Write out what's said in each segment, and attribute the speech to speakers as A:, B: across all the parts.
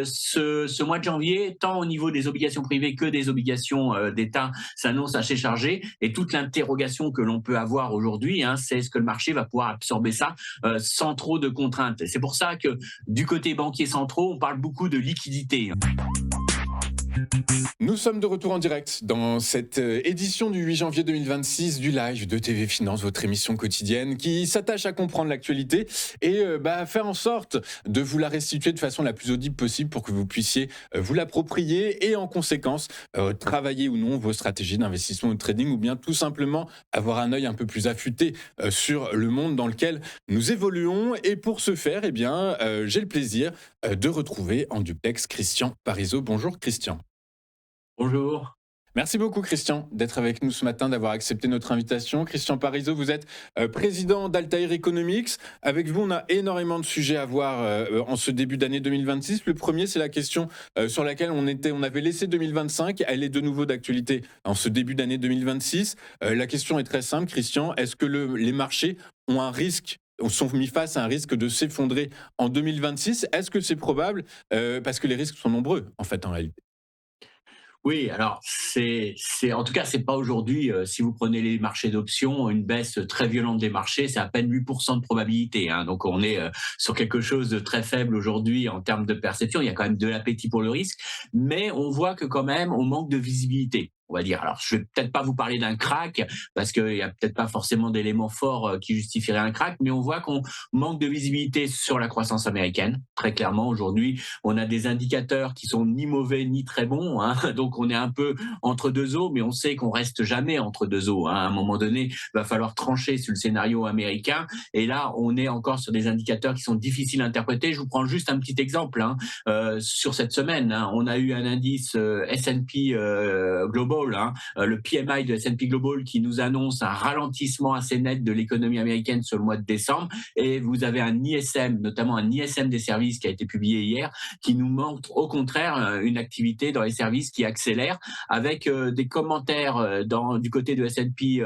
A: Ce mois de janvier, tant au niveau des obligations privées que des obligations d'État, s'annonce assez chargé. Et toute l'interrogation que l'on peut avoir aujourd'hui, c'est est-ce que le marché va pouvoir absorber ça sans trop de contraintes. Et c'est pour ça que du côté banquiers centraux, on parle beaucoup de liquidité.
B: Nous sommes de retour en direct dans cette édition du 8 janvier 2026 du live de TV Finance, votre émission quotidienne qui s'attache à comprendre l'actualité et faire en sorte de vous la restituer de façon la plus audible possible pour que vous puissiez vous l'approprier et en conséquence travailler ou non vos stratégies d'investissement ou de trading ou bien tout simplement avoir un œil un peu plus affûté sur le monde dans lequel nous évoluons. Et pour ce faire, j'ai le plaisir de retrouver en duplex Christian Parizeau. Bonjour Christian.
A: Bonjour.
B: Merci beaucoup Christian d'être avec nous ce matin, d'avoir accepté notre invitation. Christian Parizeau, vous êtes président d'Altair Economics. Avec vous, on a énormément de sujets à voir en ce début d'année 2026. Le premier, c'est la question sur laquelle on avait laissé 2025. Elle est de nouveau d'actualité en ce début d'année 2026. La question est très simple, Christian. Est-ce que les marchés ont un risque sont mis face à un risque de s'effondrer en 2026? Est-ce que c'est probable? Parce que les risques sont nombreux, en fait, en réalité.
A: Oui, alors en tout cas, c'est pas aujourd'hui. Si vous prenez les marchés d'options, une baisse très violente des marchés, c'est à peine 8% de probabilité. Donc on est sur quelque chose de très faible aujourd'hui en termes de perception. Il y a quand même de l'appétit pour le risque, mais on voit que quand même on manque de visibilité. On va dire. Alors, je vais peut-être pas vous parler d'un crack parce qu'il y a peut-être pas forcément d'éléments forts qui justifieraient un crack, mais on voit qu'on manque de visibilité sur la croissance américaine. Très clairement, aujourd'hui, on a des indicateurs qui sont ni mauvais ni très bons, donc on est un peu entre deux eaux, mais on sait qu'on reste jamais entre deux eaux. À un moment donné, il va falloir trancher sur le scénario américain, et là, on est encore sur des indicateurs qui sont difficiles à interpréter. Je vous prends juste un petit exemple. Sur cette semaine, on a eu un indice S&P Global, le PMI de S&P Global qui nous annonce un ralentissement assez net de l'économie américaine sur le mois de décembre, et vous avez un ISM, notamment un ISM des services qui a été publié hier, qui nous montre au contraire une activité dans les services qui accélère, avec des commentaires du côté de S&P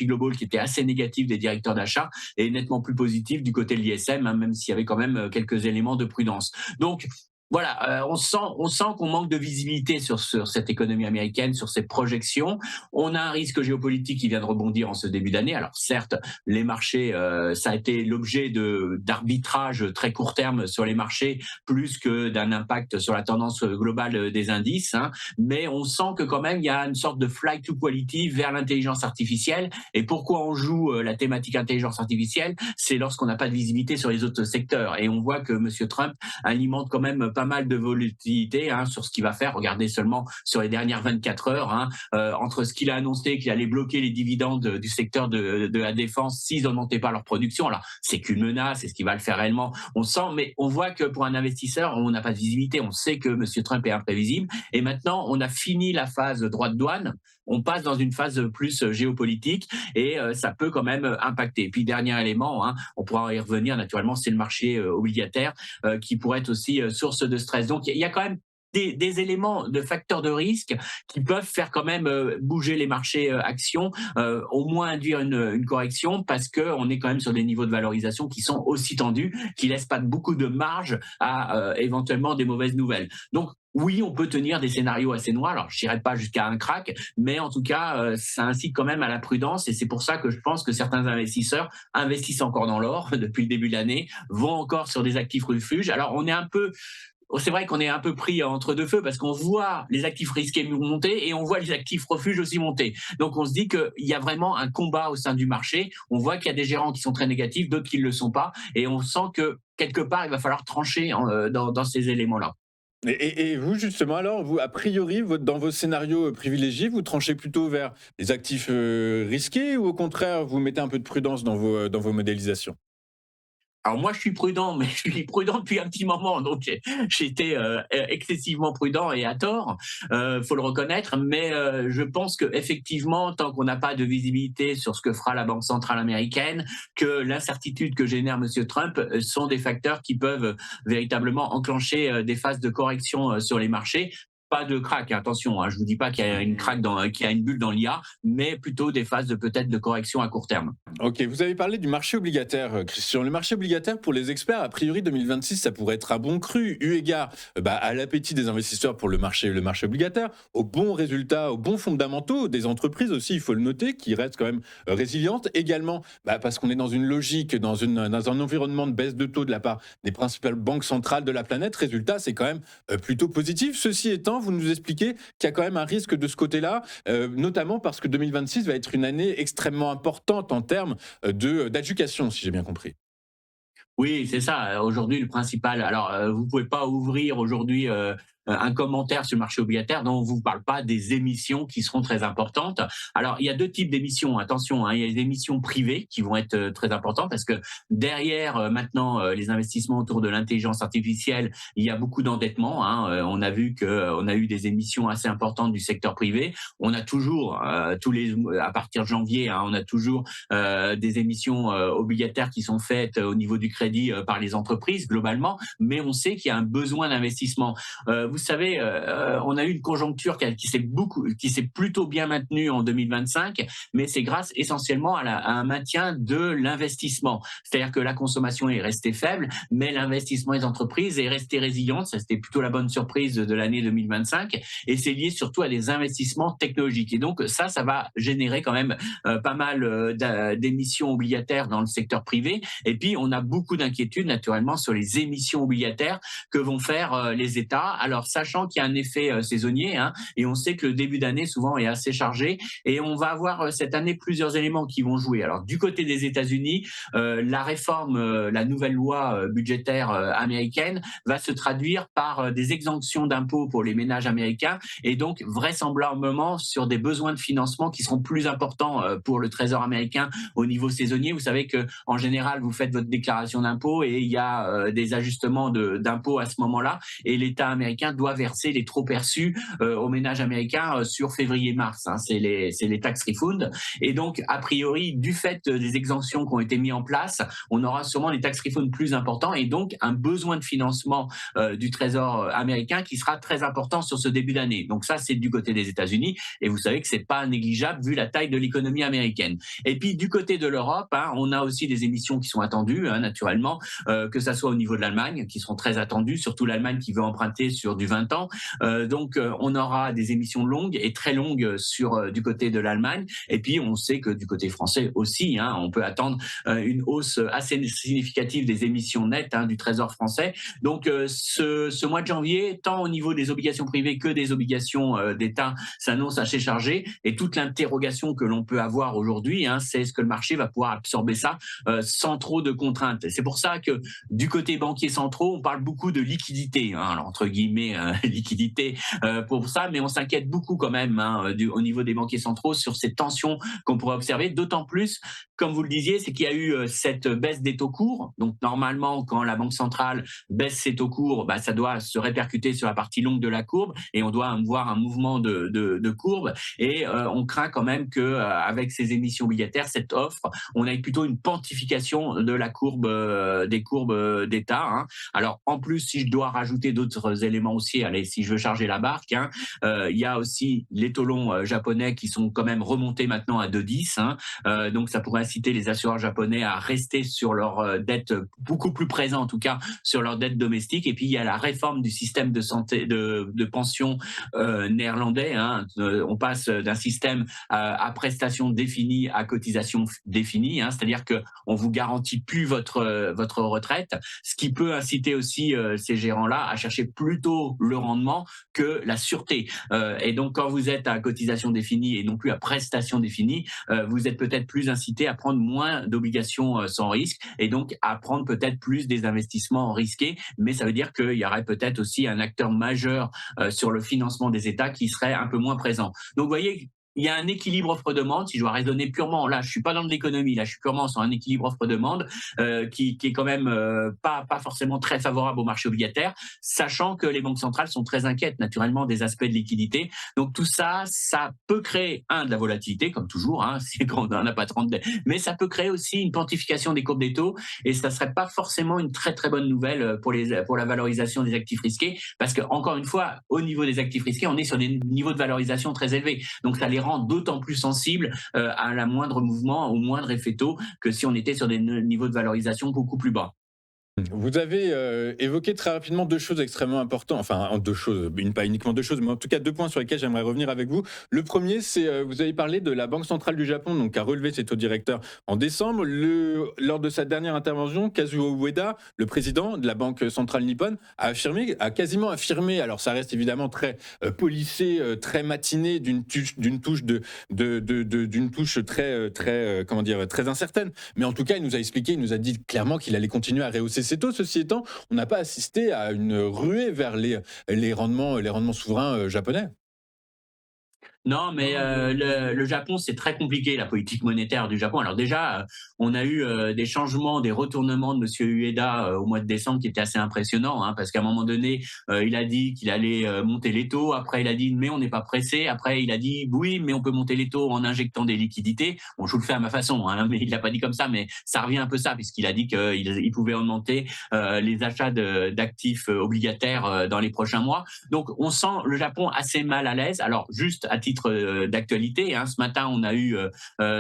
A: Global qui étaient assez négatifs des directeurs d'achat et nettement plus positifs du côté de l'ISM, même s'il y avait quand même quelques éléments de prudence. Donc voilà, on sent qu'on manque de visibilité sur cette économie américaine, sur ses projections. On a un risque géopolitique qui vient de rebondir en ce début d'année. Alors certes, les marchés, ça a été l'objet d'arbitrage très court terme sur les marchés, plus que d'un impact sur la tendance globale des indices. Mais on sent que quand même, il y a une sorte de flight to quality vers l'intelligence artificielle. Et pourquoi on joue la thématique intelligence artificielle? C'est lorsqu'on n'a pas de visibilité sur les autres secteurs. Et on voit que M. Trump alimente quand même pas mal de volatilité sur ce qu'il va faire. Regardez seulement sur les dernières 24 heures, entre ce qu'il a annoncé qu'il allait bloquer les dividendes du secteur de la défense s'ils n'augmentaient pas leur production. Alors, c'est qu'une menace, c'est ce qu'il va le faire réellement. On sent, mais on voit que pour un investisseur, on n'a pas de visibilité. On sait que M. Trump est imprévisible. Et maintenant, on a fini la phase droit de douane. On passe dans une phase plus géopolitique, et ça peut quand même impacter. Et puis, dernier élément, on pourra y revenir naturellement, c'est le marché obligataire qui pourrait être aussi source de stress. Donc, il y a quand même des éléments de facteurs de risque qui peuvent faire quand même bouger les marchés actions, au moins induire une correction, parce qu'on est quand même sur des niveaux de valorisation qui sont aussi tendus, qui laissent pas beaucoup de marge à éventuellement des mauvaises nouvelles. Donc, oui, on peut tenir des scénarios assez noirs. Alors, je n'irai pas jusqu'à un crack, mais en tout cas, ça incite quand même à la prudence. Et c'est pour ça que je pense que certains investisseurs investissent encore dans l'or depuis le début de l'année, vont encore sur des actifs refuges. Alors, c'est vrai qu'on est un peu pris entre deux feux, parce qu'on voit les actifs risqués monter et on voit les actifs refuges aussi monter. Donc on se dit qu'il y a vraiment un combat au sein du marché. On voit qu'il y a des gérants qui sont très négatifs, d'autres qui ne le sont pas, et on sent que quelque part il va falloir trancher dans ces éléments-là.
B: Et vous, justement, alors, vous, a priori, dans vos scénarios privilégiés, vous tranchez plutôt vers les actifs risqués ou au contraire, vous mettez un peu de prudence dans vos modélisations?
A: Alors moi, je suis prudent, mais je suis prudent depuis un petit moment, donc j'ai été excessivement prudent, et à tort, faut le reconnaître. Mais je pense que effectivement, tant qu'on n'a pas de visibilité sur ce que fera la Banque centrale américaine, que l'incertitude que génère Monsieur Trump sont des facteurs qui peuvent véritablement enclencher des phases de correction sur les marchés. pas de crack, attention, hein, je vous dis pas qu'il y a une crack qu'il y a une bulle dans l'IA, mais plutôt des phases peut-être de correction à court terme.
B: Ok, vous avez parlé du marché obligataire, Christian. Le marché obligataire, pour les experts, a priori 2026, ça pourrait être un bon cru, eu égard à l'appétit des investisseurs pour le marché obligataire, aux bons résultats, aux bons fondamentaux des entreprises aussi, il faut le noter, qui restent quand même résilientes. Également, parce qu'on est dans une logique, dans un environnement de baisse de taux de la part des principales banques centrales de la planète. Résultat, c'est quand même plutôt positif. Ceci étant, vous nous expliquez qu'il y a quand même un risque de ce côté-là, notamment parce que 2026 va être une année extrêmement importante en termes d'éducation, si j'ai bien compris.
A: Oui, c'est ça. Aujourd'hui, le principal. Alors, vous pouvez pas ouvrir aujourd'hui un commentaire sur le marché obligataire dont on vous parle pas des émissions qui seront très importantes. Alors, il y a deux types d'émissions. Attention, hein, il y a les émissions privées qui vont être très importantes parce que derrière maintenant les investissements autour de l'intelligence artificielle, il y a beaucoup d'endettement. Hein. On a vu que on a eu des émissions assez importantes du secteur privé. On a toujours à partir de janvier, hein, on a toujours des émissions obligataires qui sont faites au niveau du crédit par les entreprises globalement, mais on sait qu'il y a un besoin d'investissement. Vous savez, on a eu une conjoncture qui s'est plutôt bien maintenue en 2025, mais c'est grâce essentiellement à un maintien de l'investissement. C'est-à-dire que la consommation est restée faible, mais l'investissement des entreprises est resté résilient. Ça, c'était plutôt la bonne surprise de l'année 2025, et c'est lié surtout à des investissements technologiques. Et donc ça va générer quand même pas mal d'émissions obligataires dans le secteur privé. Et puis, on a beaucoup d'inquiétudes, naturellement, sur les émissions obligataires que vont faire les États. Alors, sachant qu'il y a un effet saisonnier, hein, et on sait que le début d'année, souvent, est assez chargé, et on va avoir cette année plusieurs éléments qui vont jouer. Alors, du côté des États-Unis, la réforme, la nouvelle loi budgétaire américaine va se traduire par des exemptions d'impôts pour les ménages américains, et donc, vraisemblablement, sur des besoins de financement qui seront plus importants pour le Trésor américain au niveau saisonnier. Vous savez que en général, vous faites votre déclaration d'impôt et il y a des ajustements d'impôts à ce moment-là, et l'État américain doit verser les trop perçus aux ménages américains sur février-mars. Hein, c'est les tax refunds. Et donc, a priori, du fait des exemptions qui ont été mises en place, on aura sûrement des tax refunds plus importants et donc un besoin de financement du Trésor américain qui sera très important sur ce début d'année. Donc ça, c'est du côté des États-Unis, et vous savez que c'est pas négligeable vu la taille de l'économie américaine. Et puis du côté de l'Europe, hein, on a aussi des émissions qui sont attendues, hein, naturellement, que ça soit au niveau de l'Allemagne, qui seront très attendues, surtout l'Allemagne qui veut emprunter sur du 20 ans. Donc on aura des émissions longues et très longues du côté de l'Allemagne. Et puis on sait que du côté français aussi, hein, on peut attendre une hausse assez significative des émissions nettes, hein, du Trésor français. Donc ce mois de janvier, tant au niveau des obligations privées que des obligations d'État, s'annonce assez chargé. Et toute l'interrogation que l'on peut avoir aujourd'hui, hein, c'est est-ce que le marché va pouvoir absorber ça sans trop de contraintes. C'est pour ça que du côté banquiers centraux, on parle beaucoup de liquidité, hein, alors, entre guillemets liquidité pour ça, mais on s'inquiète beaucoup quand même, hein, au niveau des banquiers centraux sur ces tensions qu'on pourrait observer, d'autant plus, comme vous le disiez, c'est qu'il y a eu cette baisse des taux courts. Donc normalement, quand la Banque centrale baisse ses taux courts, ça doit se répercuter sur la partie longue de la courbe, et on doit voir un mouvement de courbe, et on craint quand même que avec ces émissions obligataires, cette offre, on ait plutôt une pontification de la courbe, des courbes d'État. Hein. Alors en plus, si je dois rajouter d'autres éléments aussi, allez, si je veux charger la barque, hein, il y a aussi les taux longs japonais qui sont quand même remontés maintenant à 2,10. Hein. Donc ça pourrait inciter les assureurs japonais à rester sur leur dette, beaucoup plus présents en tout cas sur leur dette domestique. Et puis il y a la réforme du système de santé, de pension néerlandais. Hein. On passe d'un système à prestation définie à cotisation définie, hein, c'est-à-dire que on vous garantit plus votre retraite, ce qui peut inciter aussi ces gérants-là à chercher plutôt le rendement que la sûreté. Et donc quand vous êtes à cotisation définie et non plus à prestation définie, vous êtes peut-être plus incité à prendre moins d'obligations sans risque, et donc à prendre peut-être plus des investissements risqués. Mais ça veut dire qu'il y aurait peut-être aussi un acteur majeur sur le financement des États qui serait un peu moins présent. Donc vous voyez, il y a un équilibre offre-demande, si je dois raisonner purement, là je suis pas dans de l'économie, là je suis purement sur un équilibre offre-demande qui est quand même pas forcément très favorable au marché obligataire, sachant que les banques centrales sont très inquiètes naturellement des aspects de liquidité. Donc tout ça, ça peut créer, de la volatilité, comme toujours, c'est quand on n'a pas 30, mais ça peut créer aussi une quantification des courbes des taux, et ça serait pas forcément une très très bonne nouvelle pour la valorisation des actifs risqués, parce que encore une fois, au niveau des actifs risqués, on est sur des niveaux de valorisation très élevés. Donc ça les rend d'autant plus sensibles à la moindre mouvement, au moindre effet taux, que si on était sur des niveaux de valorisation beaucoup plus bas.
B: Vous avez évoqué très rapidement deux choses extrêmement importantes, enfin deux choses, pas uniquement deux choses, mais en tout cas deux points sur lesquels j'aimerais revenir avec vous. Le premier, c'est vous avez parlé de la Banque centrale du Japon, donc qui a relevé ses taux directeurs en décembre. Lors de sa dernière intervention, Kazuo Ueda, le président de la Banque centrale nippone, a quasiment affirmé, alors ça reste évidemment très policé, très matiné, d'une touche très comment dire, très incertaine. Mais en tout cas, il nous a expliqué, il nous a dit clairement qu'il allait continuer à rehausser ses taux. Ceci étant, on n'a pas assisté à une ruée vers les rendements souverains japonais.
A: Non, mais le Japon, c'est très compliqué, la politique monétaire du Japon. Alors déjà, on a eu des changements, des retournements de Monsieur Ueda au mois de décembre qui étaient assez impressionnants, parce qu'à un moment donné, il a dit qu'il allait monter les taux. Après, il a dit mais on n'est pas pressé. Après, il a dit oui, mais on peut monter les taux en injectant des liquidités. Bon, je vous le fais à ma façon, mais il l'a pas dit comme ça, mais ça revient un peu ça, puisqu'il a dit qu'il pouvait augmenter les achats d'actifs obligataires dans les prochains mois. Donc, on sent le Japon assez mal à l'aise. Alors, juste à titre d'actualité, ce matin, on a eu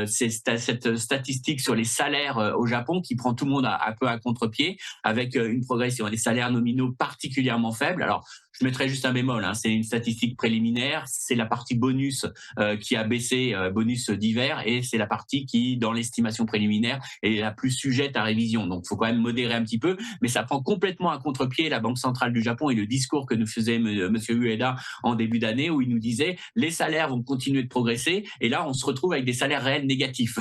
A: cette statistique sur les salaires au Japon qui prend tout le monde un peu à contre-pied, avec une progression des salaires nominaux particulièrement faibles. Alors, je mettrai juste un bémol, c'est une statistique préliminaire, c'est la partie bonus qui a baissé, bonus d'hiver, et c'est la partie qui, dans l'estimation préliminaire, est la plus sujette à révision. Donc, il faut quand même modérer un petit peu, mais ça prend complètement à contre-pied la Banque centrale du Japon et le discours que nous faisait M. Ueda en début d'année, où il nous disait les salaires vont continuer de progresser, et là, on se retrouve avec des salaires réels négatifs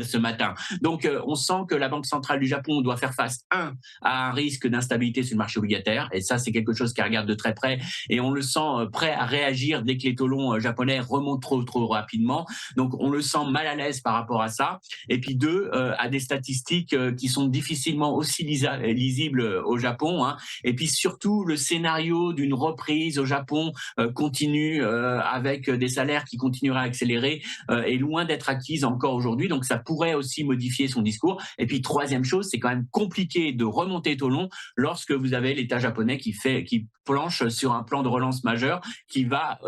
A: ce matin. Donc, on sent que la Banque centrale du Japon doit faire face, à un risque d'instabilité sur le marché obligataire, et ça, c'est quelque chose qu'elle regarde de très près, et on le sent prêt à réagir dès que les taux longs japonais remontent trop rapidement. Donc on le sent mal à l'aise par rapport à ça. Et puis deux, à des statistiques qui sont difficilement aussi lisibles au Japon. Et puis surtout le scénario d'une reprise au Japon continue avec des salaires qui continueraient à accélérer est loin d'être acquise encore aujourd'hui. Donc ça pourrait aussi modifier son discours. Et puis troisième chose, c'est quand même compliqué de remonter les taux longs lorsque vous avez l'État japonais qui planche sur un plan de relance majeur qui va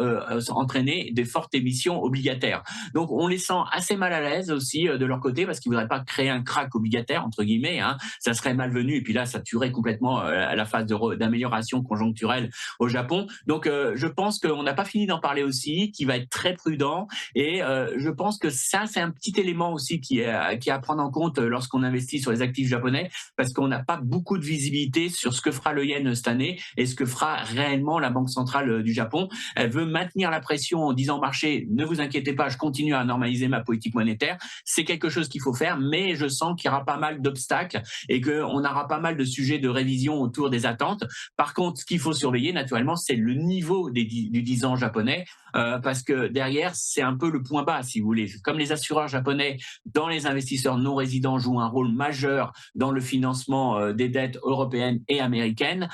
A: entraîner des fortes émissions obligataires. Donc on les sent assez mal à l'aise aussi de leur côté, parce qu'ils ne voudraient pas créer un crack obligataire, entre guillemets. Ça serait malvenu, et puis là ça tuerait complètement la phase d'amélioration conjoncturelle au Japon. Donc je pense qu'on n'a pas fini d'en parler aussi, qui va être très prudent, et je pense que ça c'est un petit élément aussi qui est à prendre en compte lorsqu'on investit sur les actifs japonais, parce qu'on n'a pas beaucoup de visibilité sur ce que fera le yen cette année et ce que fera réellement la Banque centrale du Japon. Elle veut maintenir la pression en disant au marché, ne vous inquiétez pas, je continue à normaliser ma politique monétaire. C'est quelque chose qu'il faut faire, mais je sens qu'il y aura pas mal d'obstacles et qu'on aura pas mal de sujets de révision autour des attentes. Par contre, ce qu'il faut surveiller naturellement, c'est le niveau du 10 ans japonais, parce que derrière, c'est un peu le point bas, si vous voulez. Comme les assureurs japonais, dans les investisseurs non résidents, jouent un rôle majeur dans le financement des dettes européennes et américaines,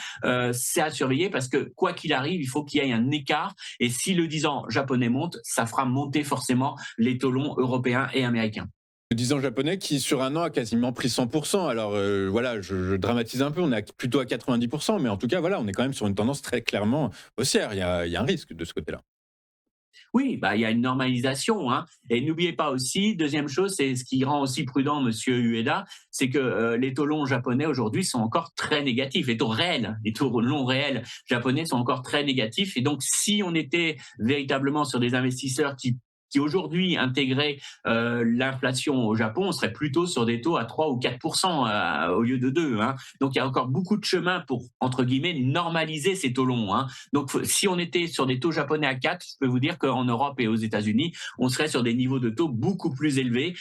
A: c'est à surveiller, parce que quoi qu'il arrive, il faut qu'il y ait un écart, et si le 10 ans japonais monte, ça fera monter forcément les taux longs européens et américains.
B: Le 10 ans japonais qui, sur un an, a quasiment pris 100%. Alors voilà, je dramatise un peu, on est plutôt à 90%, mais en tout cas, voilà, on est quand même sur une tendance très clairement haussière. Il y a un risque de ce côté-là.
A: Oui, il y a une normalisation. Et n'oubliez pas aussi, deuxième chose, c'est ce qui rend aussi prudent Monsieur Ueda, c'est que les taux longs japonais aujourd'hui sont encore très négatifs. Les taux réels, les taux longs réels japonais sont encore très négatifs. Et donc, si on était véritablement sur des investisseurs qui aujourd'hui intégraient l'inflation au Japon, on serait plutôt sur des taux à 3 ou 4% au lieu de 2. Donc il y a encore beaucoup de chemin pour, entre guillemets, normaliser ces taux longs. Donc si on était sur des taux japonais à 4, je peux vous dire qu'en Europe et aux États-Unis, on serait sur des niveaux de taux beaucoup plus élevés,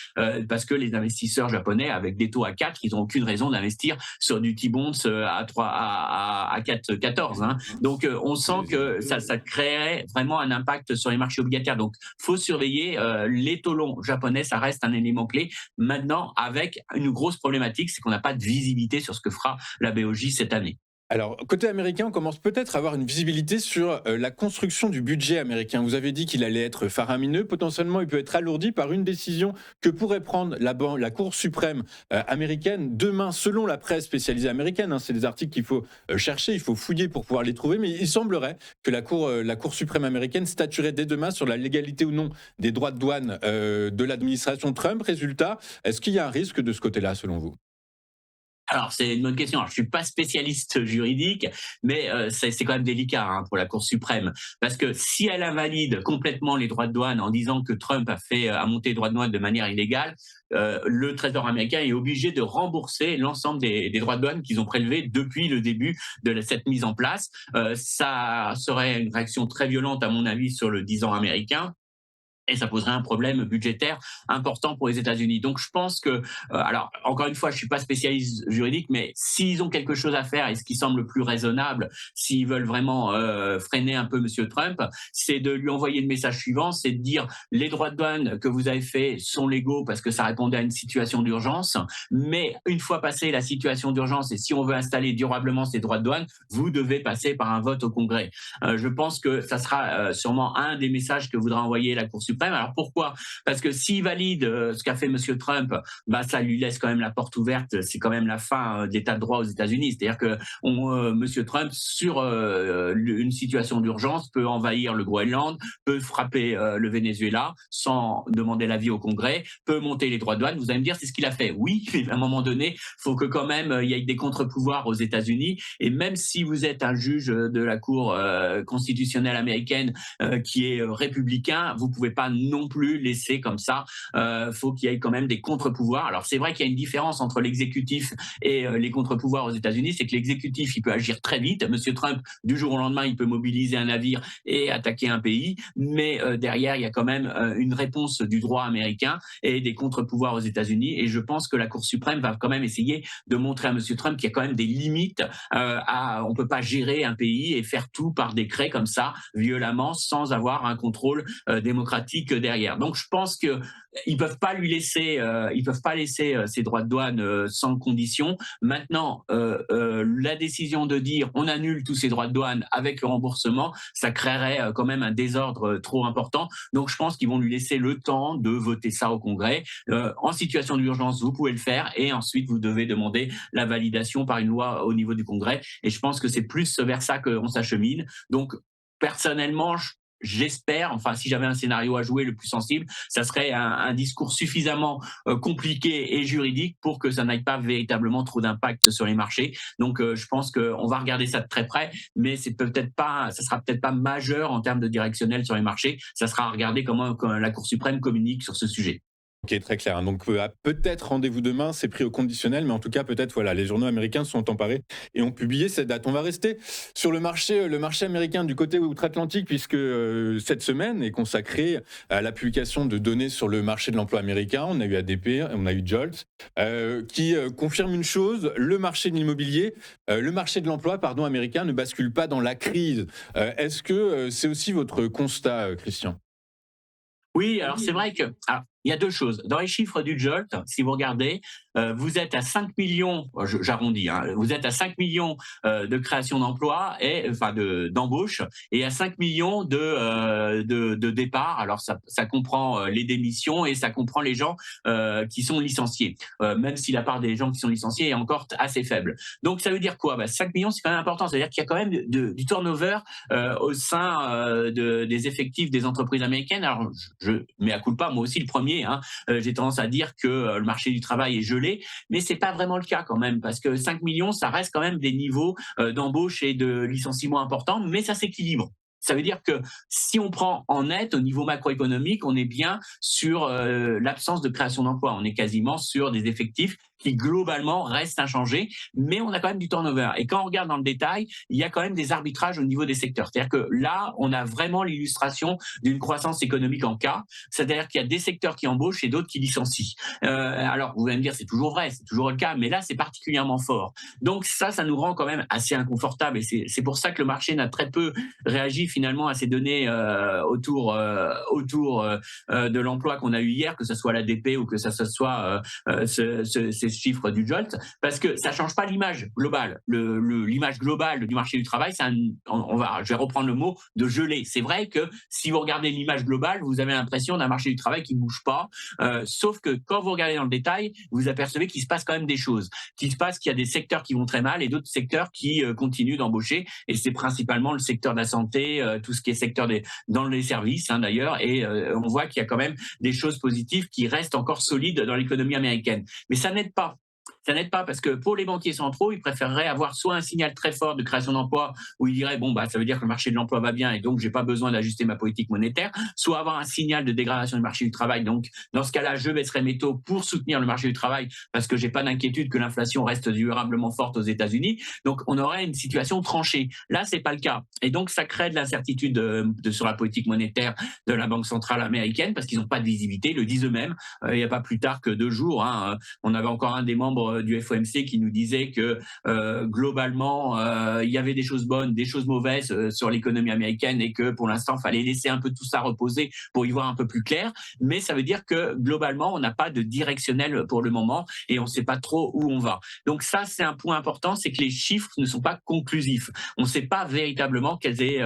A: parce que les investisseurs japonais, avec des taux à 4, ils n'ont aucune raison d'investir sur du T-bonds à 4, 14. Donc on sent que ça créerait vraiment un impact sur les marchés obligataires. Donc faut surveiller surveiller les taux longs japonais, ça reste un élément clé. Maintenant, avec une grosse problématique, c'est qu'on n'a pas de visibilité sur ce que fera la BOJ cette année.
B: Alors, côté américain, on commence peut-être à avoir une visibilité sur la construction du budget américain. Vous avez dit qu'il allait être faramineux. Potentiellement, il peut être alourdi par une décision que pourrait prendre la Cour suprême américaine demain, selon la presse spécialisée américaine. Hein. C'est des articles qu'il faut chercher, il faut fouiller pour pouvoir les trouver. Mais il semblerait que la Cour suprême américaine statuerait dès demain sur la légalité ou non des droits de douane de l'administration Trump. Résultat, est-ce qu'il y a un risque de ce côté-là, selon vous?
A: Alors, c'est une bonne question. Alors, je suis pas spécialiste juridique, mais c'est quand même délicat hein, pour la Cour suprême, parce que si elle invalide complètement les droits de douane en disant que Trump a monté les droits de douane de manière illégale, le Trésor américain est obligé de rembourser l'ensemble des droits de douane qu'ils ont prélevés depuis le début de cette mise en place. Ça serait une réaction très violente, à mon avis, sur le 10 ans américain. Et ça poserait un problème budgétaire important pour les États-Unis. Donc je pense que, alors encore une fois, je suis pas spécialiste juridique, mais s'ils ont quelque chose à faire et ce qui semble plus raisonnable, s'ils veulent vraiment freiner un peu Monsieur Trump, c'est de lui envoyer le message suivant, c'est de dire les droits de douane que vous avez faits sont légaux parce que ça répondait à une situation d'urgence, mais une fois passée la situation d'urgence et si on veut installer durablement ces droits de douane, vous devez passer par un vote au Congrès. Je pense que ça sera sûrement un des messages que voudra envoyer la Cour suprême. Alors pourquoi? Parce que s'il valide ce qu'a fait Monsieur Trump, bah ça lui laisse quand même la porte ouverte. C'est quand même la fin de l'état de droit aux États-Unis. C'est-à-dire que Monsieur Trump, sur une situation d'urgence, peut envahir le Groenland, peut frapper le Venezuela sans demander l'avis au Congrès, peut monter les droits de douane. Vous allez me dire, c'est ce qu'il a fait. Oui, mais à un moment donné, il faut que quand même il y ait des contre-pouvoirs aux États-Unis. Et même si vous êtes un juge de la Cour constitutionnelle américaine qui est républicain, vous pouvez pas non plus laisser comme ça. Faut qu'il y ait quand même des contre-pouvoirs. Alors c'est vrai qu'il y a une différence entre l'exécutif et les contre-pouvoirs aux États-Unis, c'est que l'exécutif il peut agir très vite. Monsieur Trump, du jour au lendemain, il peut mobiliser un navire et attaquer un pays, mais derrière il y a quand même une réponse du droit américain et des contre-pouvoirs aux États-Unis. Et je pense que la Cour suprême va quand même essayer de montrer à Monsieur Trump qu'il y a quand même des limites. On peut pas gérer un pays et faire tout par décret comme ça violemment sans avoir un contrôle démocratique derrière. Donc je pense que ils peuvent pas lui laisser, ils peuvent pas laisser ses droits de douane sans condition. Maintenant, la décision de dire on annule tous ces droits de douane avec le remboursement, ça créerait quand même un désordre trop important. Donc je pense qu'ils vont lui laisser le temps de voter ça au Congrès. En situation d'urgence, vous pouvez le faire et ensuite vous devez demander la validation par une loi au niveau du Congrès. Et je pense que c'est plus vers ça qu'on s'achemine. Donc personnellement, j'espère, enfin, si j'avais un scénario à jouer le plus sensible, ça serait un discours suffisamment compliqué et juridique pour que ça n'aille pas véritablement trop d'impact sur les marchés. Donc, je pense qu'on va regarder ça de très près, mais c'est peut-être pas, ça sera peut-être pas majeur en termes de directionnel sur les marchés. Ça sera à regarder comment la Cour suprême communique sur ce sujet.
B: Ok, très clair. Donc peut-être rendez-vous demain, c'est pris au conditionnel, mais en tout cas peut-être voilà, les journaux américains se sont emparés et ont publié cette date. On va rester sur le marché américain du côté outre-Atlantique puisque cette semaine est consacrée à la publication de données sur le marché de l'emploi américain. On a eu ADP, on a eu Jolt, qui confirme une chose, le marché de l'immobilier, le marché de l'emploi, pardon, américain ne bascule pas dans la crise. Est-ce que c'est aussi votre constat, Christian?
A: Oui, alors c'est vrai que il y a deux choses. Dans les chiffres du Jolt, si vous regardez, vous êtes à 5 millions, j'arrondis, hein, vous êtes à 5 millions de création d'emplois et enfin d'embauches et à 5 millions de départs. Alors ça comprend les démissions et ça comprend les gens qui sont licenciés. Même si la part des gens qui sont licenciés est encore assez faible. Donc ça veut dire quoi? 5 millions, c'est quand même important. C'est-à-dire qu'il y a quand même du turnover au sein des effectifs des entreprises américaines. Alors je mets à culpa, moi aussi le premier. J'ai tendance à dire que le marché du travail est gelé, mais c'est pas vraiment le cas quand même, parce que 5 millions, ça reste quand même des niveaux d'embauche et de licenciement importants, mais ça s'équilibre. Ça veut dire que si on prend en net au niveau macroéconomique, on est bien sur l'absence de création d'emplois. On est quasiment sur des effectifs qui globalement reste inchangé, mais on a quand même du turnover. Et quand on regarde dans le détail, il y a quand même des arbitrages au niveau des secteurs. C'est-à-dire que là, on a vraiment l'illustration d'une croissance économique en K, c'est-à-dire qu'il y a des secteurs qui embauchent et d'autres qui licencient. Alors, vous allez me dire, c'est toujours vrai, c'est toujours le cas, mais là, c'est particulièrement fort. Donc ça nous rend quand même assez inconfortable, et c'est pour ça que le marché n'a très peu réagi finalement à ces données autour de l'emploi qu'on a eu hier, que ce soit l'ADP ou que ce soit ces chiffres du Jolt, parce que ça change pas l'image globale. L'image globale du marché du travail, je vais reprendre le mot de gelé. C'est vrai que si vous regardez l'image globale, vous avez l'impression d'un marché du travail qui ne bouge pas, sauf que quand vous regardez dans le détail, vous apercevez qu'il se passe quand même des choses, qu'il y a des secteurs qui vont très mal et d'autres secteurs qui continuent d'embaucher, et c'est principalement le secteur de la santé, tout ce qui est dans les services d'ailleurs, et on voit qu'il y a quand même des choses positives qui restent encore solides dans l'économie américaine. Mais ça n'aide pas. Ça n'aide pas parce que pour les banquiers centraux, ils préféreraient avoir soit un signal très fort de création d'emplois où ils diraient bon, bah, ça veut dire que le marché de l'emploi va bien et donc j'ai pas besoin d'ajuster ma politique monétaire, soit avoir un signal de dégradation du marché du travail. Donc dans ce cas-là, je baisserai mes taux pour soutenir le marché du travail parce que j'ai pas d'inquiétude que l'inflation reste durablement forte aux États-Unis. Donc on aurait une situation tranchée. Là, c'est pas le cas. Et donc ça crée de l'incertitude sur la politique monétaire de la Banque centrale américaine parce qu'ils n'ont pas de visibilité. Ils le disent eux-mêmes. Il n'y a pas plus tard que 2 jours, on avait encore un des membres du FOMC qui nous disait que globalement, il y avait des choses bonnes, des choses mauvaises sur l'économie américaine et que pour l'instant, il fallait laisser un peu tout ça reposer pour y voir un peu plus clair. Mais ça veut dire que globalement, on n'a pas de directionnel pour le moment et on ne sait pas trop où on va. Donc ça, c'est un point important, c'est que les chiffres ne sont pas conclusifs. On ne sait pas véritablement quelle est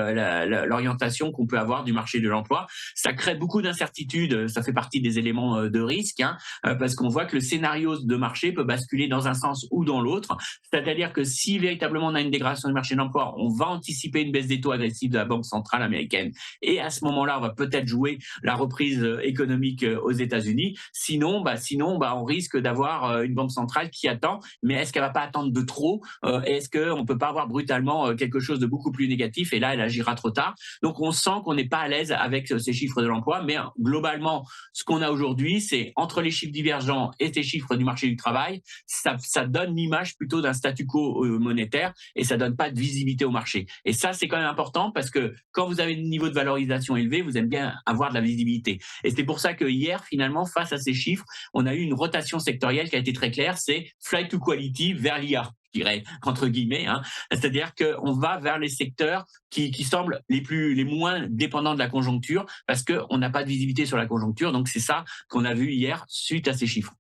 A: l'orientation qu'on peut avoir du marché de l'emploi. Ça crée beaucoup d'incertitudes, ça fait partie des éléments de risque, parce qu'on voit que le scénario de marché peut basculer dans un sens ou dans l'autre. C'est-à-dire que si véritablement on a une dégradation du marché de l'emploi, on va anticiper une baisse des taux agressifs de la Banque centrale américaine. Et à ce moment-là, on va peut-être jouer la reprise économique aux États-Unis. Sinon, on risque d'avoir une Banque centrale qui attend. Mais est-ce qu'elle ne va pas attendre de trop? Est-ce qu'on ne peut pas avoir brutalement quelque chose de beaucoup plus négatif? Et là, elle agira trop tard. Donc, on sent qu'on n'est pas à l'aise avec ces chiffres de l'emploi. Mais globalement, ce qu'on a aujourd'hui, c'est entre les chiffres divergents et ces chiffres du marché du travail, ça donne l'image plutôt d'un statu quo monétaire et ça donne pas de visibilité au marché. Et ça, c'est quand même important parce que quand vous avez un niveau de valorisation élevé, vous aimez bien avoir de la visibilité. Et c'est pour ça que hier, finalement, face à ces chiffres, on a eu une rotation sectorielle qui a été très claire, c'est flight to quality vers l'IA, je dirais, entre guillemets. C'est-à-dire qu'on va vers les secteurs qui semblent les moins dépendants de la conjoncture parce qu'on n'a pas de visibilité sur la conjoncture. Donc, c'est ça qu'on a vu hier suite à ces chiffres.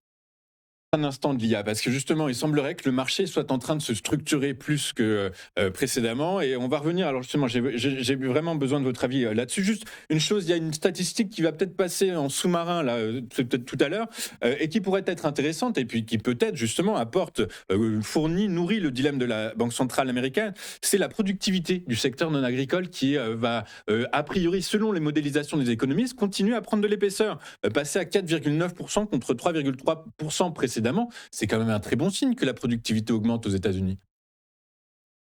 B: Un instant de l'IA, parce que justement, il semblerait que le marché soit en train de se structurer plus que précédemment, et on va revenir. Alors justement, j'ai vraiment besoin de votre avis là-dessus. Juste une chose, il y a une statistique qui va peut-être passer en sous-marin, là, peut-être tout à l'heure, et qui pourrait être intéressante, et puis qui peut-être justement nourrit le dilemme de la Banque centrale américaine. C'est la productivité du secteur non agricole qui va, a priori, selon les modélisations des économistes, continuer à prendre de l'épaisseur, passer à 4,9% contre 3,3% précédemment. C'est quand même un très bon signe que la productivité augmente aux États-Unis.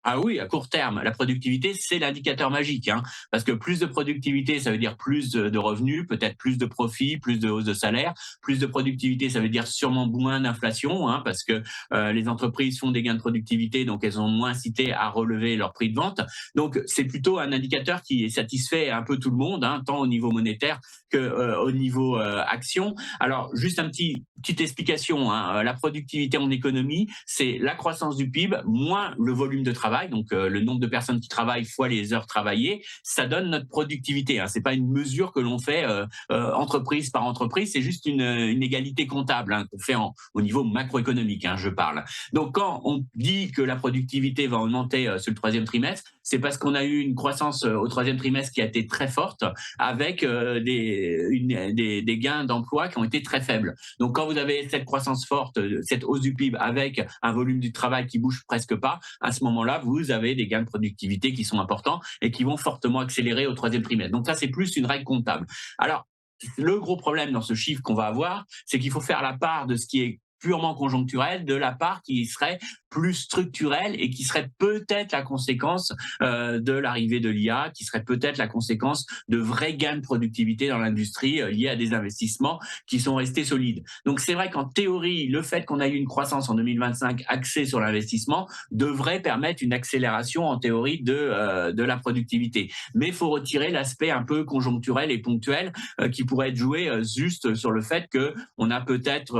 A: Ah oui, à court terme, la productivité, c'est l'indicateur magique, parce que plus de productivité, ça veut dire plus de revenus, peut-être plus de profits, plus de hausse de salaire. Plus de productivité, ça veut dire sûrement moins d'inflation, parce que les entreprises font des gains de productivité, donc elles ont moins incité à relever leur prix de vente. Donc c'est plutôt un indicateur qui satisfait un peu tout le monde, tant au niveau monétaire que au niveau action. Alors juste petite explication, la productivité en économie, c'est la croissance du PIB moins le volume de travail. Donc le nombre de personnes qui travaillent fois les heures travaillées, ça donne notre productivité. C'est pas une mesure que l'on fait entreprise par entreprise, c'est juste une égalité comptable qu'on fait au niveau macroéconomique, je parle. Donc quand on dit que la productivité va augmenter sur le troisième trimestre, c'est parce qu'on a eu une croissance au troisième trimestre qui a été très forte avec des gains d'emploi qui ont été très faibles. Donc quand vous avez cette croissance forte, cette hausse du PIB avec un volume du travail qui bouge presque pas, à ce moment-là, vous avez des gains de productivité qui sont importants et qui vont fortement accélérer au troisième trimestre. Donc ça, c'est plus une règle comptable. Alors, le gros problème dans ce chiffre qu'on va avoir, c'est qu'il faut faire la part de ce qui est purement conjoncturel de la part qui serait plus structurelle et qui serait peut-être la conséquence de l'arrivée de l'IA, qui serait peut-être la conséquence de vrais gains de productivité dans l'industrie liés à des investissements qui sont restés solides. Donc c'est vrai qu'en théorie, le fait qu'on ait eu une croissance en 2025 axée sur l'investissement devrait permettre une accélération en théorie de la productivité. Mais il faut retirer l'aspect un peu conjoncturel et ponctuel qui pourrait être joué juste sur le fait qu'on a peut-être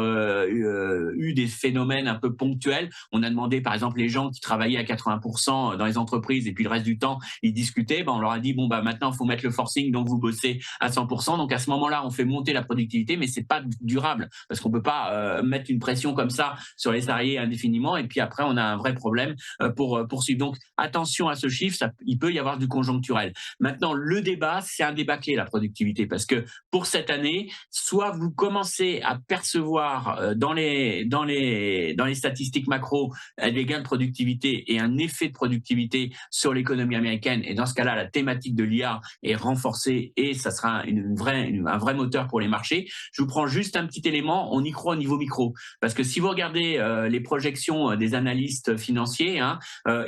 A: eu des phénomènes un peu ponctuels. On a demandé par exemple les gens qui travaillaient à 80% dans les entreprises et puis le reste du temps ils discutaient, on leur a dit bon maintenant il faut mettre le forcing, donc vous bossez à 100%. Donc à ce moment-là on fait monter la productivité, mais c'est pas durable parce qu'on peut pas mettre une pression comme ça sur les salariés indéfiniment et puis après on a un vrai problème pour poursuivre. Donc attention à ce chiffre, il peut y avoir du conjoncturel. Maintenant le débat, c'est un débat clé, la productivité, parce que pour cette année, soit vous commencez à percevoir dans les statistiques macro des gains de productivité et un effet de productivité sur l'économie américaine, et dans ce cas-là, la thématique de l'IA est renforcée et ça sera un vrai moteur pour les marchés. Je vous prends juste un petit élément, on y croit au niveau micro, parce que si vous regardez les projections des analystes financiers,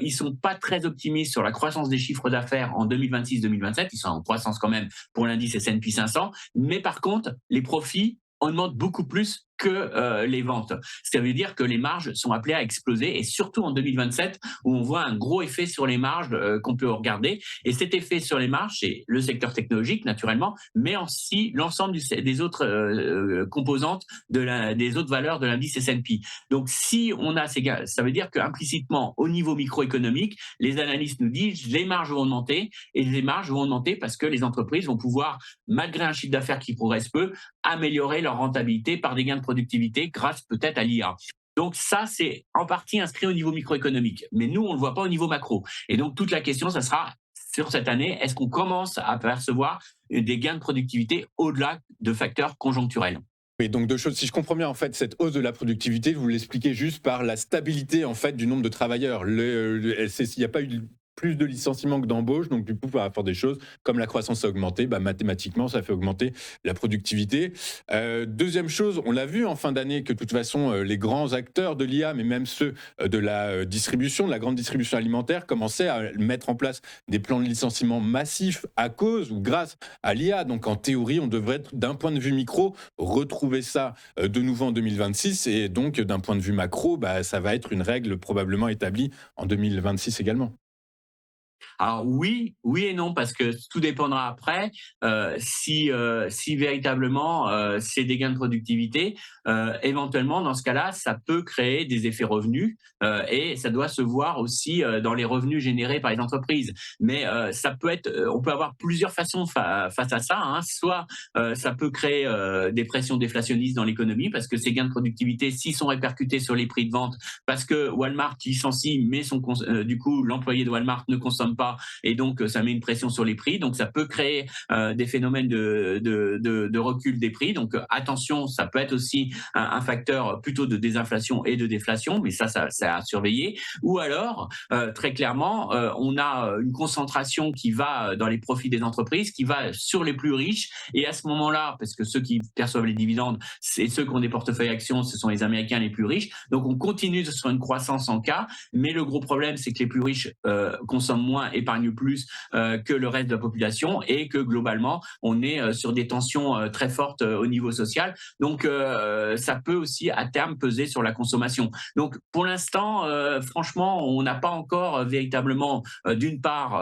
A: ils sont pas très optimistes sur la croissance des chiffres d'affaires en 2026-2027, ils sont en croissance quand même pour l'indice S&P 500, mais par contre, les profits augmentent beaucoup plus que les ventes. Ça veut dire que les marges sont appelées à exploser, et surtout en 2027 où on voit un gros effet sur les marges qu'on peut regarder. Et cet effet sur les marges, c'est le secteur technologique naturellement, mais aussi l'ensemble des autres composantes des autres valeurs de l'indice S&P. Donc si on a ces gars, ça veut dire qu'implicitement au niveau microéconomique, les analystes nous disent les marges vont augmenter, et les marges vont augmenter parce que les entreprises vont pouvoir, malgré un chiffre d'affaires qui progresse peu, améliorer leur rentabilité par des gains de productivité grâce peut-être à l'IA. Donc ça, c'est en partie inscrit au niveau microéconomique. Mais nous, on ne le voit pas au niveau macro. Et donc toute la question, ça sera sur cette année, est-ce qu'on commence à percevoir des gains de productivité au-delà de facteurs conjoncturels?
B: Oui, donc deux choses. Si je comprends bien, en fait, cette hausse de la productivité, vous l'expliquez juste par la stabilité en fait du nombre de travailleurs. Il n'y a pas eu plus de licenciements que d'embauches, donc du coup, par rapport à des choses, comme la croissance a augmenté, mathématiquement, ça fait augmenter la productivité. Deuxième chose, on l'a vu en fin d'année que de toute façon, les grands acteurs de l'IA, mais même ceux de la distribution, de la grande distribution alimentaire, commençaient à mettre en place des plans de licenciement massifs à cause ou grâce à l'IA. Donc en théorie, on devrait, d'un point de vue micro, retrouver ça de nouveau en 2026. Et donc, d'un point de vue macro, ça va être une règle probablement établie en 2026 également.
A: Alors oui, oui et non, parce que tout dépendra après si véritablement c'est des gains de productivité. Éventuellement, dans ce cas-là, ça peut créer des effets revenus et ça doit se voir aussi dans les revenus générés par les entreprises. Mais ça peut être, on peut avoir plusieurs façons face à ça. Soit ça peut créer des pressions déflationnistes dans l'économie parce que ces gains de productivité, s'ils sont répercutés sur les prix de vente, parce que Walmart licencie, mais du coup l'employé de Walmart ne consomme pas, et donc ça met une pression sur les prix. Donc ça peut créer des phénomènes de recul des prix. Donc attention, ça peut être aussi un facteur plutôt de désinflation et de déflation, mais ça à surveiller. Ou alors, très clairement, on a une concentration qui va dans les profits des entreprises, qui va sur les plus riches, et à ce moment-là, parce que ceux qui perçoivent les dividendes, c'est ceux qui ont des portefeuilles actions, ce sont les Américains les plus riches. Donc on continue sur une croissance en K, mais le gros problème, c'est que les plus riches consomment moins, épargnent plus que le reste de la population, et que globalement, on est sur des tensions très fortes au niveau social. Donc ça peut aussi à terme peser sur la consommation. Donc pour l'instant, franchement, on n'a pas encore véritablement, d'une part,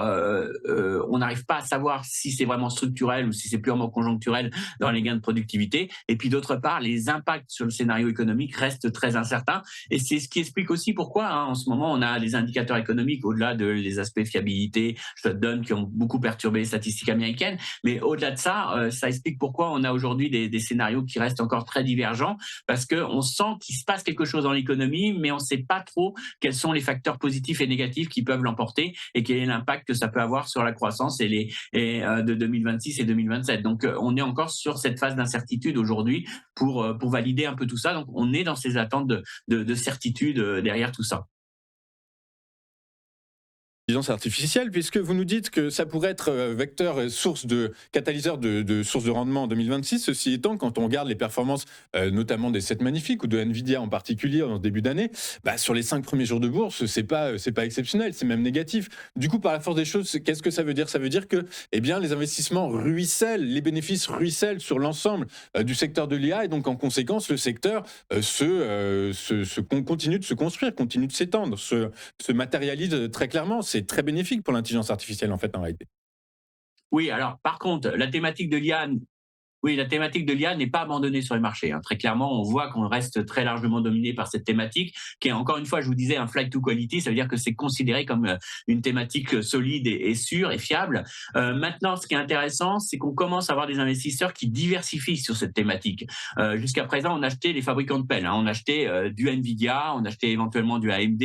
A: on n'arrive pas à savoir si c'est vraiment structurel ou si c'est purement conjoncturel dans les gains de productivité. Et puis d'autre part, les impacts sur le scénario économique restent très incertains. Et c'est ce qui explique aussi pourquoi, en ce moment, on a des indicateurs économiques au-delà des aspects fiabilité, shutdown, qui ont beaucoup perturbé les statistiques américaines. Mais au-delà de ça, ça explique pourquoi on a aujourd'hui des scénarios qui restent encore très divergents, parce qu'on sent qu'il se passe quelque chose dans l'économie, mais on ne sait pas trop quels sont les facteurs positifs et négatifs qui peuvent l'emporter, et quel est l'impact que ça peut avoir sur la croissance de 2026 et 2027. Donc on est encore sur cette phase d'incertitude aujourd'hui pour valider un peu tout ça. Donc on est dans ces attentes de certitude derrière tout ça.
B: l'intelligence artificielle, puisque vous nous dites que ça pourrait être vecteur, source de catalyseur de source de rendement en 2026. Ceci étant, quand on regarde les performances, notamment des 7 magnifiques ou de Nvidia en particulier en ce début d'année, bah, sur les 5 premiers jours de bourse, c'est pas exceptionnel, c'est même négatif. Du coup, par la force des choses, qu'est-ce que ça veut dire? Ça veut dire que, eh bien, les investissements ruissellent, les bénéfices ruissellent sur l'ensemble du secteur de l'IA, et donc en conséquence, le secteur continue de se construire, continue de s'étendre, se matérialise très clairement. C'est très bénéfique pour l'intelligence artificielle, en fait, en réalité.
A: Oui, alors par contre, la thématique de l'IA n'est pas abandonnée sur les marchés, hein. Très clairement, on voit qu'on reste très largement dominé par cette thématique, qui est encore une fois, je vous disais, un flight to quality. Ça veut dire que c'est considéré comme une thématique solide et sûre et fiable. Maintenant, ce qui est intéressant, c'est qu'on commence à avoir des investisseurs qui diversifient sur cette thématique. Jusqu'à présent, on achetait les fabricants de pelles, hein. On achetait du Nvidia, on achetait éventuellement du AMD,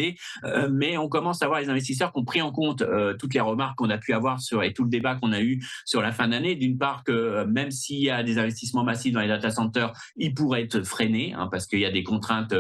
A: mais on commence à avoir les investisseurs qui ont pris en compte toutes les remarques qu'on a pu avoir et tout le débat qu'on a eu sur la fin d'année. D'une part, que même s'il y a des investissements massifs dans les data centers, ils pourraient être freinés, hein, parce qu'il y a des contraintes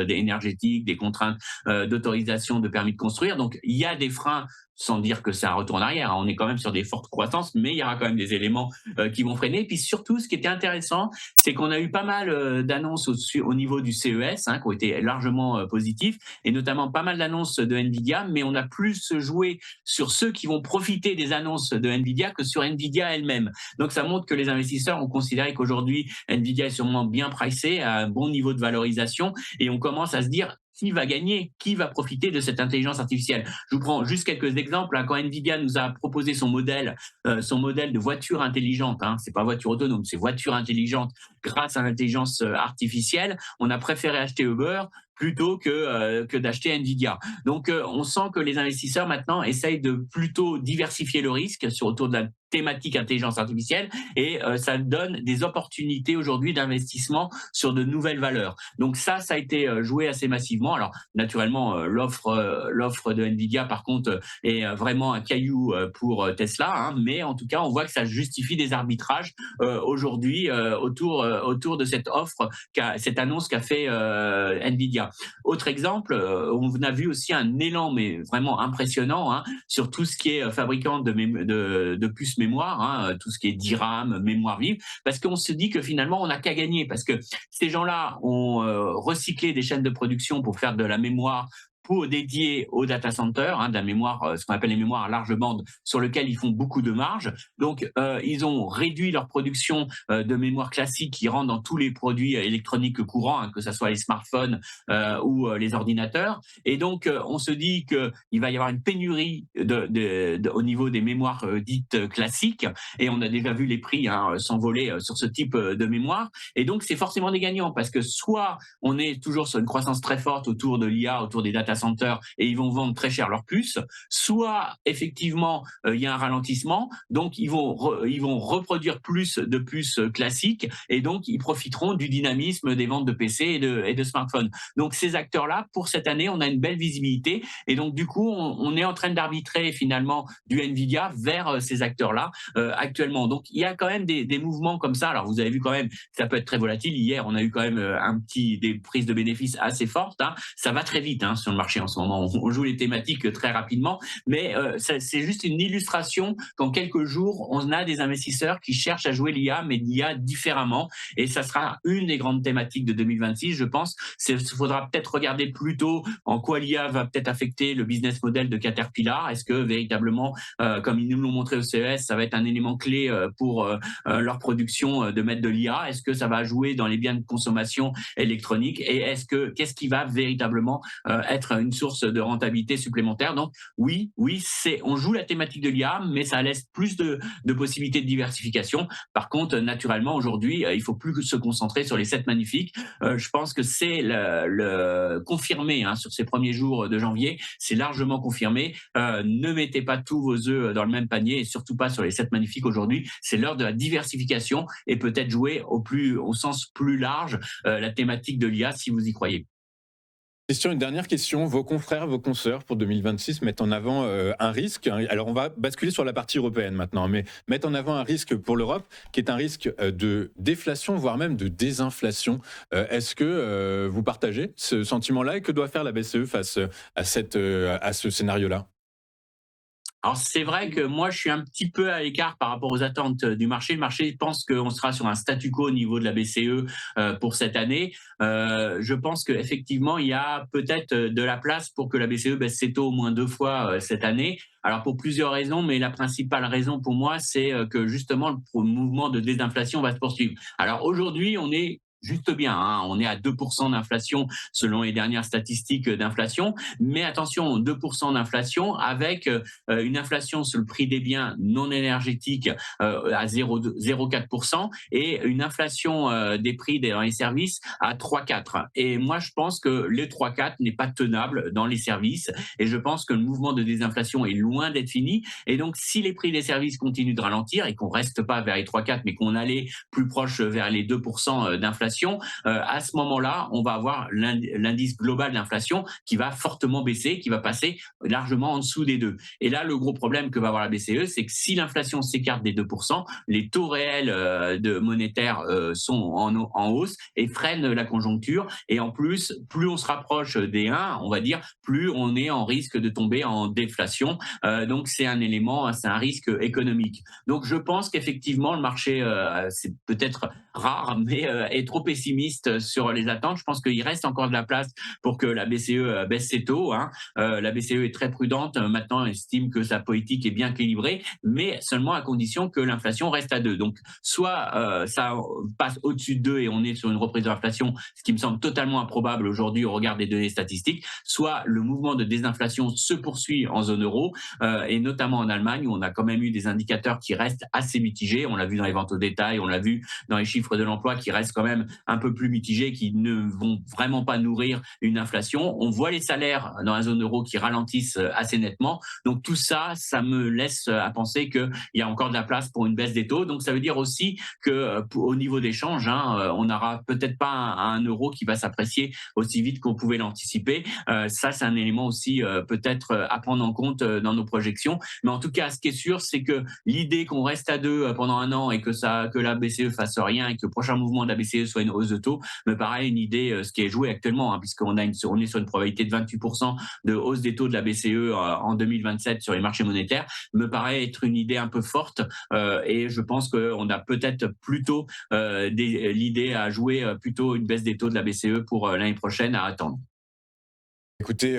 A: énergétiques, des contraintes d'autorisation de permis de construire. Donc, il y a des freins, sans dire que c'est un retour en arrière, hein. On est quand même sur des fortes croissances, mais il y aura quand même des éléments qui vont freiner. Et puis surtout, ce qui était intéressant, c'est qu'on a eu pas mal d'annonces au niveau du CES, hein, qui ont été largement positifs, et notamment pas mal d'annonces de Nvidia, mais on a plus joué sur ceux qui vont profiter des annonces de Nvidia que sur Nvidia elle-même. Donc ça montre que les investisseurs ont considéré qu'aujourd'hui, Nvidia est sûrement bien pricé, à un bon niveau de valorisation, et on commence à se dire qui va gagner, qui va profiter de cette intelligence artificielle. Je vous prends juste quelques exemples, hein. Quand Nvidia nous a proposé son modèle de voiture intelligente, hein, c'est pas voiture autonome, c'est voiture intelligente grâce à l'intelligence artificielle, on a préféré acheter Uber plutôt que d'acheter Nvidia. Donc, on sent que les investisseurs maintenant essayent de plutôt diversifier le risque autour de la thématique intelligence artificielle, et ça donne des opportunités aujourd'hui d'investissement sur de nouvelles valeurs. Donc ça a été joué assez massivement. Alors naturellement, l'offre de Nvidia par contre est vraiment un caillou pour Tesla, hein, mais en tout cas on voit que ça justifie des arbitrages aujourd'hui autour de cette offre, cette annonce qu'a fait Nvidia. Autre exemple, on a vu aussi un élan, mais vraiment impressionnant, hein, sur tout ce qui est fabricant de puces mémoire, hein, tout ce qui est DRAM, mémoire vive, parce qu'on se dit que finalement on n'a qu'à gagner, parce que ces gens-là ont recyclé des chaînes de production pour faire de la mémoire pour dédier au data center, hein, de la mémoire, ce qu'on appelle les mémoires à large bande, sur lequel ils font beaucoup de marge. Donc, ils ont réduit leur production de mémoire classique qui rentre dans tous les produits électroniques courants, hein, que ce soit les smartphones ou les ordinateurs. Et donc, on se dit qu'il va y avoir une pénurie au niveau des mémoires dites classiques. Et on a déjà vu les prix, hein, s'envoler sur ce type de mémoire. Et donc, c'est forcément des gagnants, parce que soit on est toujours sur une croissance très forte autour de l'IA, autour des data centers, et ils vont vendre très cher leurs puces, soit effectivement il y a un ralentissement, donc ils vont reproduire plus de puces classiques, et donc ils profiteront du dynamisme des ventes de PC et de smartphones. Donc ces acteurs-là, pour cette année, on a une belle visibilité, et donc du coup on est en train d'arbitrer finalement du Nvidia vers ces acteurs-là actuellement. Donc il y a quand même des mouvements comme ça. Alors vous avez vu quand même, ça peut être très volatile. Hier on a eu quand même des prises de bénéfices assez fortes, hein. Ça va très vite, hein, sur le marché en ce moment. On joue les thématiques très rapidement, mais c'est juste une illustration qu'en quelques jours, on a des investisseurs qui cherchent à jouer l'IA, mais l'IA différemment. Et ça sera une des grandes thématiques de 2026, je pense. Il faudra peut-être regarder plutôt en quoi l'IA va peut-être affecter le business model de Caterpillar. Est-ce que véritablement, comme ils nous l'ont montré au CES, ça va être un élément clé pour leur production de mettre de l'IA? Est-ce que ça va jouer dans les biens de consommation électronique? Et qu'est-ce qui va véritablement être une source de rentabilité supplémentaire? Donc oui, on joue la thématique de l'IA, mais ça laisse plus de possibilités de diversification. Par contre, naturellement, aujourd'hui, il faut plus se concentrer sur les 7 magnifiques. Je pense que c'est le confirmé, hein, sur ces premiers jours de janvier, c'est largement confirmé. Ne mettez pas tous vos œufs dans le même panier, et surtout pas sur les 7 magnifiques aujourd'hui. C'est l'heure de la diversification, et peut-être jouer au sens plus large la thématique de l'IA si vous y croyez.
B: Une dernière question. Vos confrères, vos consoeurs pour 2026 mettent en avant un risque. Alors, on va basculer sur la partie européenne maintenant, mais mettent en avant un risque pour l'Europe qui est un risque de déflation, voire même de désinflation. Est-ce que vous partagez ce sentiment-là, et que doit faire la BCE face à ce scénario-là?
A: Alors c'est vrai que moi je suis un petit peu à l'écart par rapport aux attentes du marché. Le marché pense qu'on sera sur un statu quo au niveau de la BCE pour cette année. Je pense qu'effectivement il y a peut-être de la place pour que la BCE baisse ses taux au moins 2 fois cette année. Alors pour plusieurs raisons, mais la principale raison pour moi c'est que justement le mouvement de désinflation va se poursuivre. Alors aujourd'hui on est juste bien, hein, on est à 2% d'inflation selon les dernières statistiques d'inflation, mais attention, 2% d'inflation avec une inflation sur le prix des biens non énergétiques à 0,4% et une inflation des prix dans les services à 3,4. Et moi, je pense que les 3,4 n'est pas tenable dans les services et je pense que le mouvement de désinflation est loin d'être fini. Et donc, si les prix des services continuent de ralentir et qu'on ne reste pas vers les 3,4, mais qu'on allait plus proche vers les 2% d'inflation, à ce moment-là, on va avoir l'indice global d'inflation qui va fortement baisser, qui va passer largement en dessous des 2. Et là, le gros problème que va avoir la BCE, c'est que si l'inflation s'écarte des 2%, les taux réels de monétaires sont en hausse et freinent la conjoncture. Et en plus, plus on se rapproche des 1, on va dire, plus on est en risque de tomber en déflation. Donc c'est un élément, c'est un risque économique. Donc je pense qu'effectivement, le marché, c'est peut-être rare, mais est trop pessimiste sur les attentes. Je pense qu'il reste encore de la place pour que la BCE baisse ses taux, hein. La BCE est très prudente. Maintenant, elle estime que sa politique est bien équilibrée, mais seulement à condition que l'inflation reste à 2. Donc, soit ça passe au-dessus de 2 et on est sur une reprise de l'inflation, ce qui me semble totalement improbable aujourd'hui au regard des données statistiques, soit le mouvement de désinflation se poursuit en zone euro, et notamment en Allemagne, où on a quand même eu des indicateurs qui restent assez mitigés. On l'a vu dans les ventes au détail, on l'a vu dans les chiffres de l'emploi qui restent quand même un peu plus mitigés, qui ne vont vraiment pas nourrir une inflation. On voit les salaires dans la zone euro qui ralentissent assez nettement. Donc tout ça, ça me laisse à penser qu'il y a encore de la place pour une baisse des taux. Donc ça veut dire aussi que au niveau des changes, hein, on n'aura peut-être pas un euro qui va s'apprécier aussi vite qu'on pouvait l'anticiper. Ça, c'est un élément aussi peut-être à prendre en compte dans nos projections. Mais en tout cas, ce qui est sûr, c'est que l'idée qu'on reste à 2 pendant un an et que la BCE fasse rien et que le prochain mouvement de la BCE soit une hausse de taux me paraît une idée, ce qui est joué actuellement, hein, puisqu'on on est sur une probabilité de 28% de hausse des taux de la BCE en 2027 sur les marchés monétaires, me paraît être une idée un peu forte. Et je pense qu'on a peut-être plutôt l'idée à jouer plutôt une baisse des taux de la BCE pour l'année prochaine à attendre.
B: Écoutez,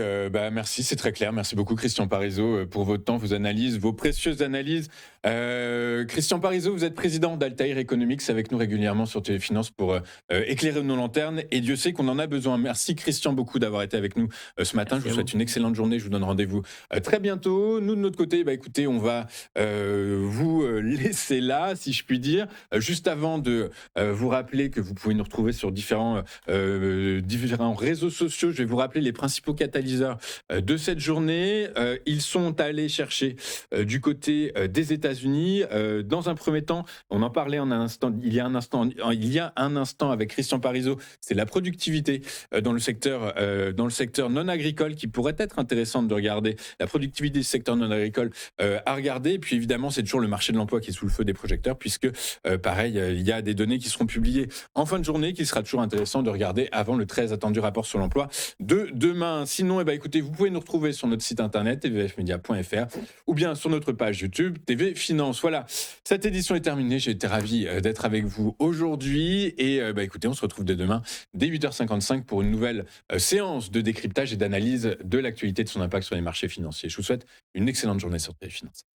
B: merci, c'est très clair. Merci beaucoup Christian Parizeau, pour votre temps, vos analyses, vos précieuses analyses. Christian Parizeau, vous êtes président d'Altair Economics avec nous régulièrement sur Téléfinance pour, éclairer nos lanternes et Dieu sait qu'on en a besoin. Merci Christian beaucoup d'avoir été avec nous, ce matin.
A: Merci
B: Je
A: à
B: vous
A: vous.
B: souhaite une excellente journée. Je vous donne rendez-vous, très bientôt. Nous de notre côté, écoutez, on va, vous, laisser là, si je puis dire. Juste avant de, vous rappeler que vous pouvez nous retrouver sur différents réseaux sociaux, je vais vous rappeler les principaux catalyseurs de cette journée. Ils sont allés chercher du côté des États-Unis. Dans un premier temps, on en parlait il y a un instant avec Christian Parizeau, c'est la productivité dans le secteur non agricole qui pourrait être intéressante de regarder. La productivité du secteur non agricole à regarder. Et puis évidemment, c'est toujours le marché de l'emploi qui est sous le feu des projecteurs puisque pareil, il y a des données qui seront publiées en fin de journée qu'il sera toujours intéressant de regarder avant le très attendu rapport sur l'emploi de demain. Sinon, écoutez, vous pouvez nous retrouver sur notre site internet tvfmedia.fr ou bien sur notre page YouTube TV Finance. Voilà, cette édition est terminée. J'ai été ravi d'être avec vous aujourd'hui et écoutez, on se retrouve dès demain dès 8h55 pour une nouvelle séance de décryptage et d'analyse de l'actualité de son impact sur les marchés financiers. Je vous souhaite une excellente journée sur TV Finance.